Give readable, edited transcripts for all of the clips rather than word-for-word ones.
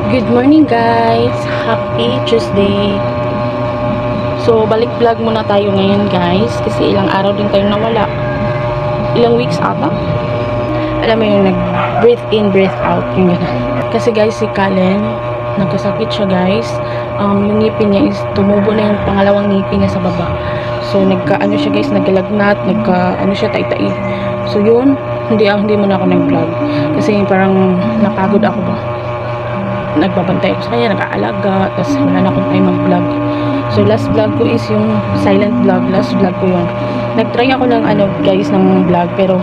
Good morning guys! Happy Tuesday! So, balik vlog muna tayo ngayon guys kasi ilang araw din tayo nawala. Ilang weeks ata? Alam mo yung nag-breathe in, breathe out yung gano'n. Kasi guys, si Kalen nagkasakit siya guys. Yung ngipin niya is tumubo na yung pangalawang ngipin niya sa baba. So, nagka-ano siya guys, naglalagna't, nagka-ano siya, tai-tai. So, yun, hindi muna ako nag-vlog. Kasi parang napagod ako ba. Nagbabantay ako sa kanya, nag-aalaga, tapos wala na akong time mag-vlog. So, last vlog ko is yung silent vlog. Last vlog ko yun. Nag-try ako ng guys, ng vlog, pero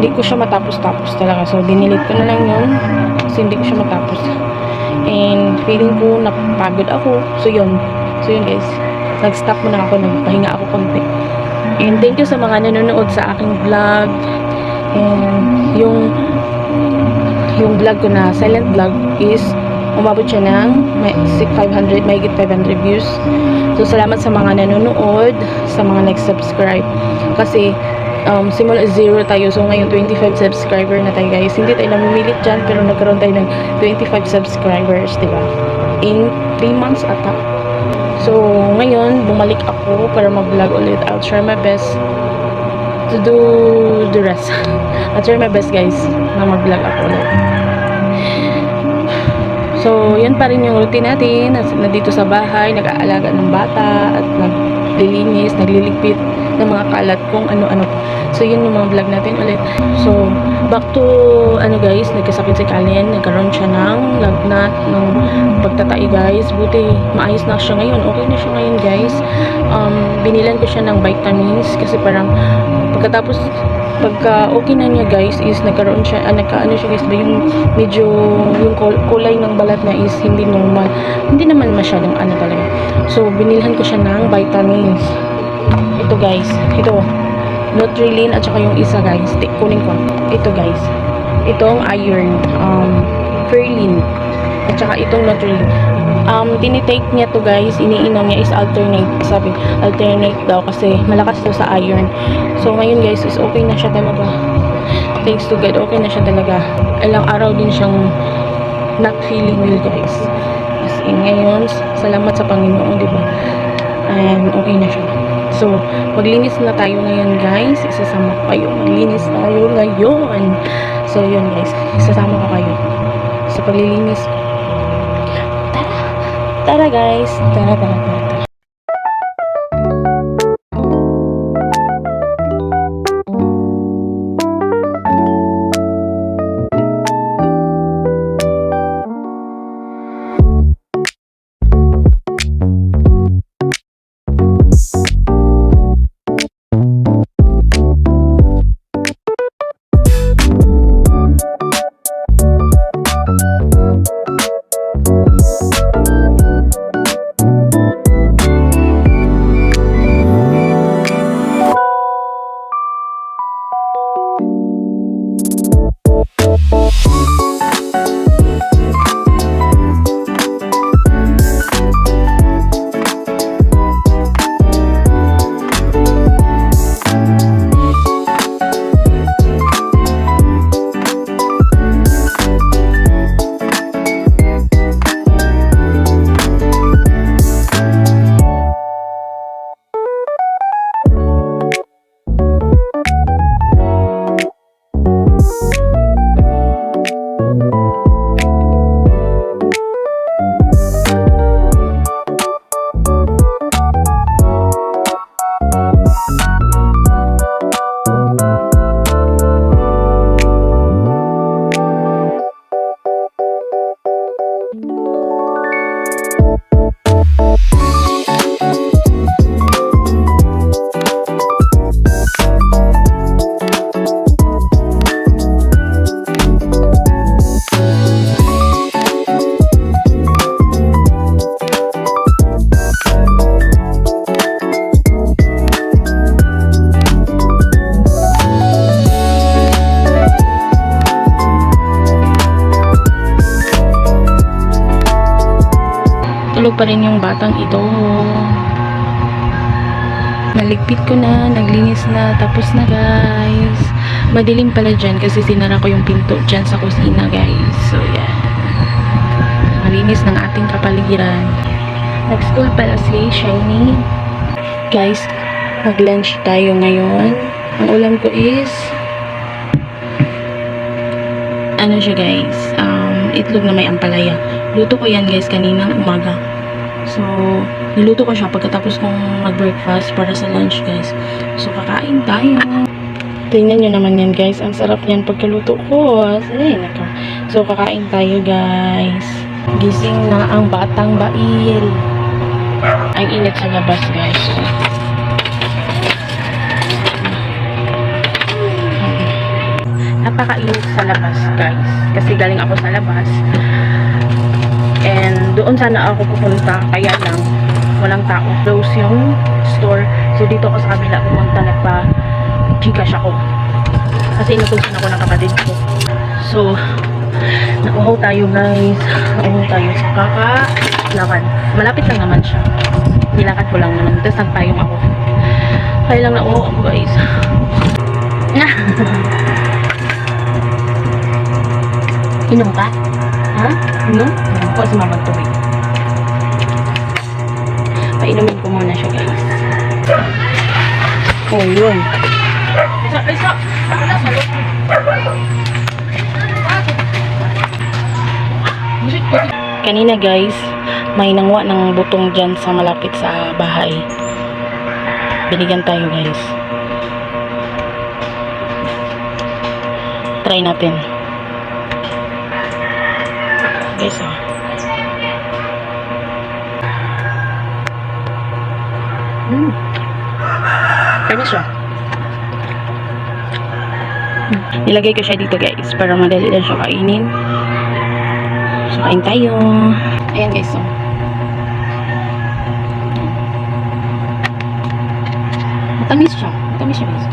hindi ko siya matapos-tapos talaga. So, dinilit ko na lang yun kasi hindi ko siya matapos. And, feeling ko napagod ako. So, yun guys. Nag-stop muna ako, nagpahinga ako konti. And, thank you sa mga nanonood sa aking vlog. And, yung vlog ko na silent vlog is umabot siya ng mahigit 500 views. So salamat sa mga nanonood, sa mga nag-subscribe kasi simula 0 tayo, so ngayon 25 subscriber na tayo guys. Hindi tayo namimilit dyan pero nagkaroon tayo ng 25 subscribers, diba? In 3 months ata. So ngayon bumalik ako para mag-vlog ulit. I'll try my best to do the rest. I'll try my best guys na mag-vlog ako ulit. So, yun pa rin yung routine natin. Nandito sa bahay, nag-aalaga ng bata at naglilinis, nagliligpit ng mga kalat kung ano-ano. So, yun yung mga vlog natin ulit. So, back to guys, nagkasakit si Kalen, nagkaroon siya ng lagnat, ng pagtatai guys. Buti, maayos na siya ngayon. Okay na siya ngayon guys. Binilan ko siya ng vitamins kasi parang pagka okay na niya guys is nagkaroon siya, nagkaano siya guys, yung medyo yung kulay ng balat niya is hindi normal. Hindi naman masyadong talaga. So, binilhan ko siya ng vitamins. Ito guys, ito. Nutrilin at saka yung isa guys. Kunin ko. Ito guys. Itong iron. Ferlin. At saka itong Nutrilin. Tinitake niya to guys, iniinom niya is alternate. Sabi, alternate daw kasi malakas to sa iron. So ngayon guys is okay na siya talaga. Thanks to God, okay na siya talaga. Ilang araw din siyang not feeling well guys. As in ngayon, salamat sa Panginoon, di ba? And okay na siya. So, maglinis na tayo ngayon guys. Isasama ko kayo. Maglinis tayo ngayon. So yun guys, isasama ko kayo sa paglilinis. Tara guys, tara. Tulog pa rin yung batang ito. Naligpit ko na, naglinis na, tapos na guys. Madilim pala dyan kasi sinara ko yung pinto dyan sa kusina guys. So yeah. malinis ng ating kapaligiran. Nag-school pala si Shiny. Guys, mag-lunch tayo ngayon. Ang ulam ko is ano siya guys, itlog na may ampalaya. Luto ko yan guys kaninang umaga. So, niluto ko siya pagkatapos kong mag-breakfast para sa lunch guys. So, kakain tayo. Tingnan nyo naman yan guys. Ang sarap yan pagkaluto ko. So, kakain tayo guys. Gising na ang batang bail. Ang init sa labas guys. So, napakainit sa labas guys kasi galing ako sa labas and doon sana ako pupunta kaya lang walang tao, close yung store. So dito ako sa kabila pumunta, nagpa Gcash ako kasi inutusan ako ng kapatid ko. So nauhaw tayo guys, nauhaw tayo sa kakalakad, malapit lang naman siya, nilakad ko lang naman, tapos nagpayong ako kaya lang nauhaw ako guys. Inom ka? Ha? Inom? Ako si Mama tubig. Painumin ko muna siya guys. Oh, yun. Isa! Kanina guys, may nangwa ng butong dyan sa malapit sa bahay. Binigyan tayo guys. Try natin. Guys, kaya siya. Nilagay ko siya dito guys para madali lang siya kainin. So, kain tayo. Ayan guys, so. Matamis siya. Matamis siya guys.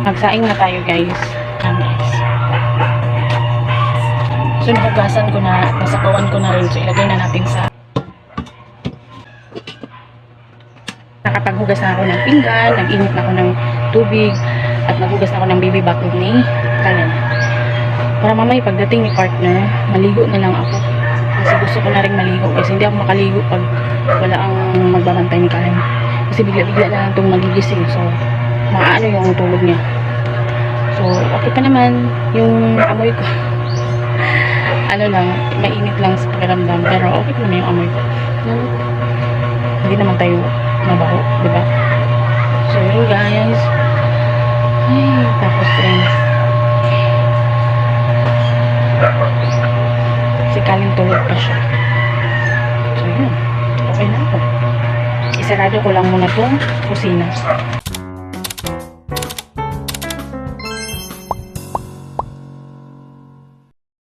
Magsaing na tayo guys. Ayan guys. So, nahugasan ko na, nasapawan ko na rin. So, ilagay na natin sa nakapaghugas na ako ng pinggan, nag-init na ako ng tubig, at naghugas na ako ng baby bottle ni Kalen. Para mamaya pagdating ni partner, maligo na lang ako. Kasi gusto ko na rin maligo. Kasi hindi ako makaligo pag wala ang magbabantay ni Kalen. Kasi bigla-bigla na lang itong magigising. So, maano yung tulog niya. So, okay pa naman yung amoy ko. Ano lang, mainit lang sa pakiramdam, pero okay naman yung amoy ko. Hindi naman tayo mabaho, di ba? So, yun guys. Ay, tapos rin. Si Kalin tulog pa siya. So, yun. Okay na ako. Isarado ko lang muna itong kusina.